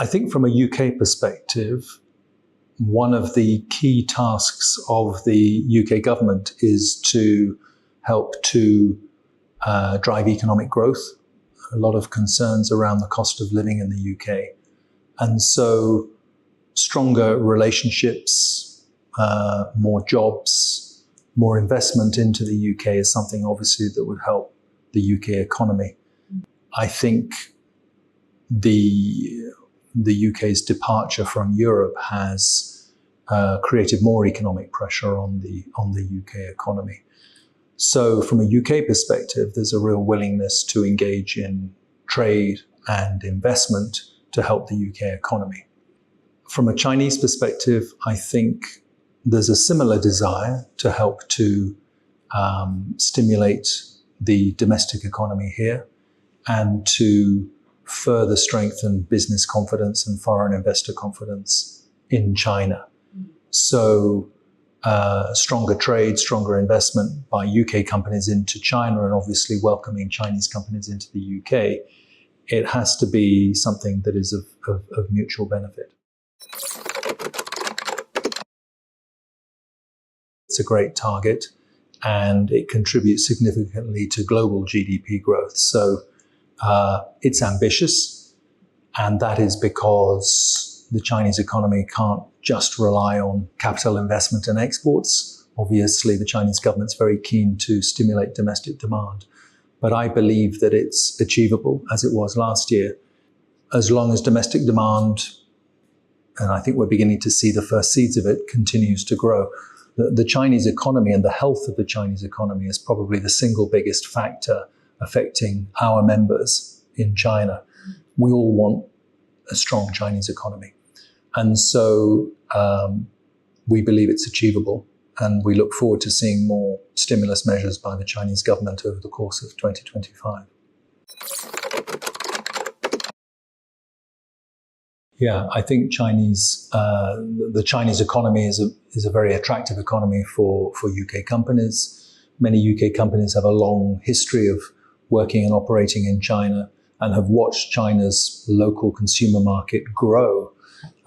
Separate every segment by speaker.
Speaker 1: I think from a UK perspective, one of the key tasks of the UK government is to help to drive economic growth. A lot of concerns around the cost of living in the UK. And so stronger relationships, more jobs, more investment into the UK is something obviously that would help the UK economy. I think the UK's departure from Europe has created more economic pressure on the UK economy. So from a UK perspective, there's a real willingness to engage in trade and investment to help the UK economy. From a Chinese perspective, I think there's a similar desire to help to stimulate the domestic economy here and to further strengthen business confidence and foreign investor confidence in China. So stronger trade, stronger investment by UK companies into China, and obviously welcoming Chinese companies into the UK, it has to be something that is of mutual benefit. It's a great target and it contributes significantly to global GDP growth. So it's ambitious, and that is because the Chinese economy can't just rely on capital investment and exports. Obviously, the Chinese government's very keen to stimulate domestic demand. But I believe that it's achievable, as it was last year, as long as domestic demand, and I think we're beginning to see the first seeds of it, continues to grow. The Chinese economy and the health of the Chinese economy is probably the single biggest factor affecting our members in China. We all want a strong Chinese economy. And so we believe it's achievable, and we look forward to seeing more stimulus measures by the Chinese government over the course of 2025. Yeah, I think the Chinese economy is a very attractive economy for UK companies. Many UK companies have a long history of working and operating in China and have watched China's local consumer market grow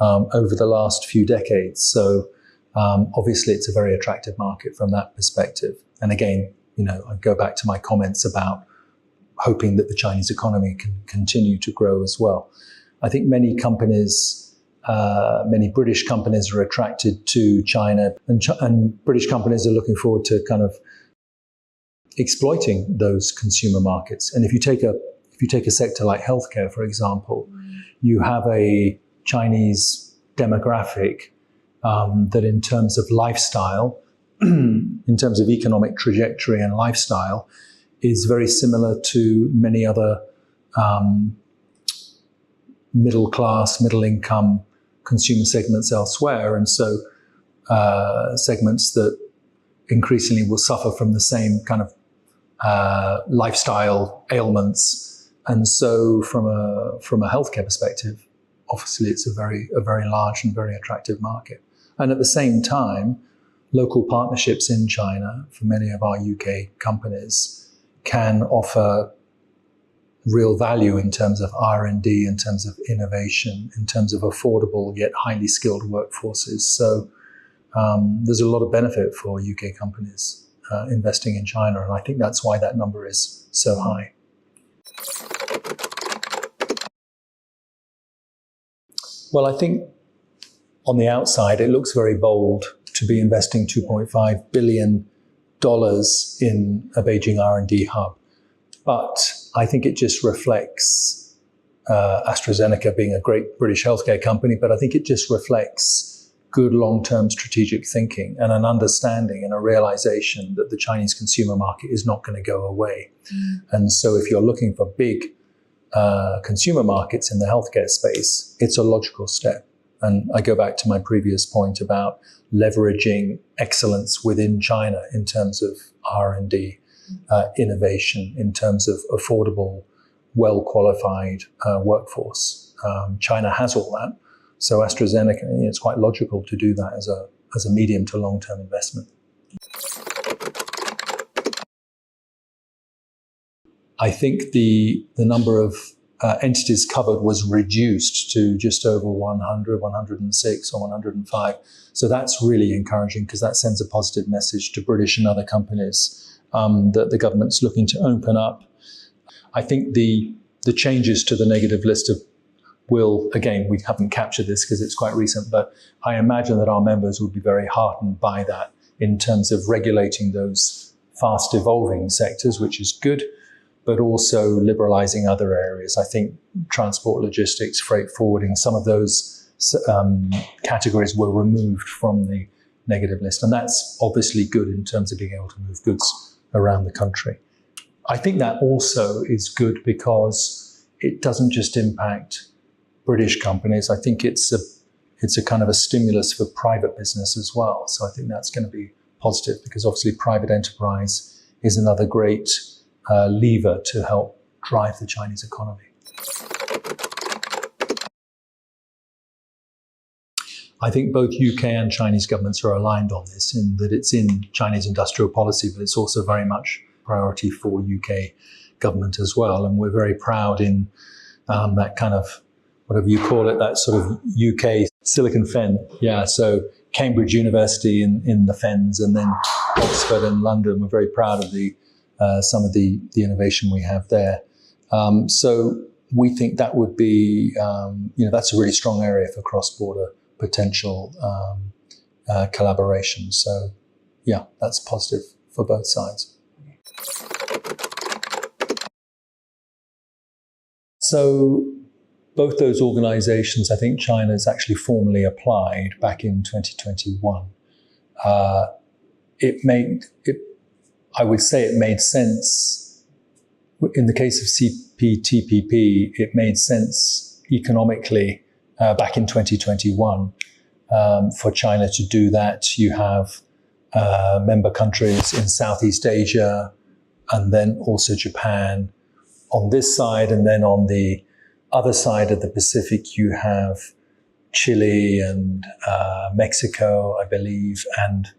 Speaker 1: over the last few decades. So obviously it's a very attractive market from that perspective. And again, I go back to my comments about hoping that the Chinese economy can continue to grow as well. I think many companies, many British companies are attracted to China, and British companies are looking forward to kind of exploiting those consumer markets. And if you take a sector like healthcare, for example, you have a Chinese demographic that in terms of lifestyle, in terms of economic trajectory and lifestyle, is very similar to many other middle class, middle income consumer segments elsewhere. And so segments that increasingly will suffer from the same kind of lifestyle ailments. And so from a healthcare perspective, obviously it's a very large and very attractive market. And at the same time, local partnerships in China for many of our UK companies can offer real value in terms of R&D, in terms of innovation, in terms of affordable yet highly skilled workforces. So there's a lot of benefit for UK companies investing in China, and I think that's why that number is so high. Well, I think on the outside, it looks very bold to be investing $2.5 billion in a Beijing R&D hub. But I think it just reflects AstraZeneca being a great British healthcare company, but I think it just reflects good long-term strategic thinking and an understanding and a realization that the Chinese consumer market is not going to go away. And so if you're looking for big consumer markets in the healthcare space, it's a logical step. And I go back to my previous point about leveraging excellence within China in terms of R&D, innovation, in terms of affordable, well-qualified workforce. China has all that. So AstraZeneca, it's quite logical to do that as a medium to long-term investment. I think the number of entities covered was reduced to just over 100, 106 or 105. So that's really encouraging because that sends a positive message to British and other companies that the government's looking to open up. I think the changes to the negative list will, again, we haven't captured this because it's quite recent, but I imagine that our members would be very heartened by that in terms of regulating those fast evolving sectors, which is good, but also liberalizing other areas. I think transport, logistics, freight forwarding, some of those categories were removed from the negative list. And that's obviously good in terms of being able to move goods around the country. I think that also is good because it doesn't just impact British companies. I think it's a kind of a stimulus for private business as well. So I think that's going to be positive because obviously private enterprise is another great lever to help drive the Chinese economy. I think both UK and Chinese governments are aligned on this in that it's in Chinese industrial policy, but it's also very much a priority for UK government as well. And we're very proud in that kind of, whatever you call it, that sort of UK Silicon Fen. Yeah, so Cambridge University in the Fens and then Oxford and London. We're very proud of some of the innovation we have there. So we think that would be, that's a really strong area for cross-border potential collaboration. So yeah, that's positive for both sides. So both those organizations, I think China's actually formally applied back in 2021. I would say it made sense. In the case of CPTPP, it made sense economically back in 2021 for China to do that. You have member countries in Southeast Asia and then also Japan on this side, and then on the other side of the Pacific, you have Chile and Mexico, I believe, and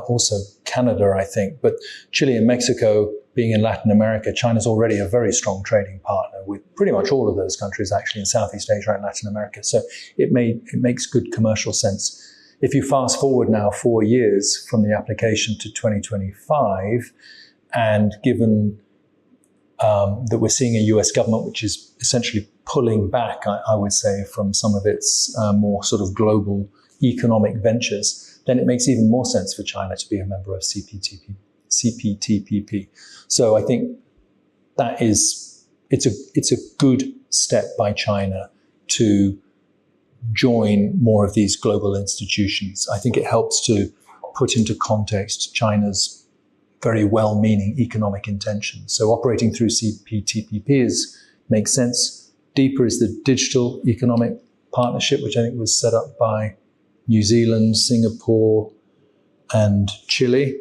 Speaker 1: also Canada, I think. But Chile and Mexico being in Latin America, China's already a very strong trading partner with pretty much all of those countries actually in Southeast Asia and Latin America. So it makes good commercial sense. If you fast forward now 4 years from the application to 2025, and given that we're seeing a US government which is essentially pulling back, I would say, from some of its more sort of global economic ventures, then it makes even more sense for China to be a member of CPTPP. So I think it's a good step by China to join more of these global institutions. I think it helps to put into context China's very well-meaning economic intentions. So operating through CPTPP makes sense. Deeper is the Digital Economic Partnership, which I think was set up by New Zealand, Singapore, and Chile.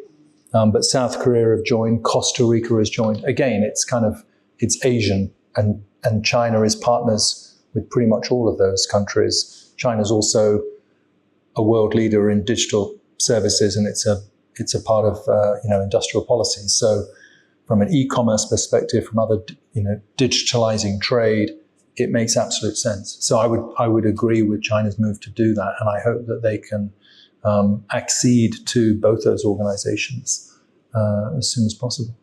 Speaker 1: But South Korea have joined, Costa Rica has joined. Again, it's Asian, and China is partners with pretty much all of those countries. China's also a world leader in digital services, and it's a part of industrial policy. So from an e-commerce perspective, from other digitalizing trade, it makes absolute sense. So I would agree with China's move to do that, and I hope that they can accede to both those organizations as soon as possible.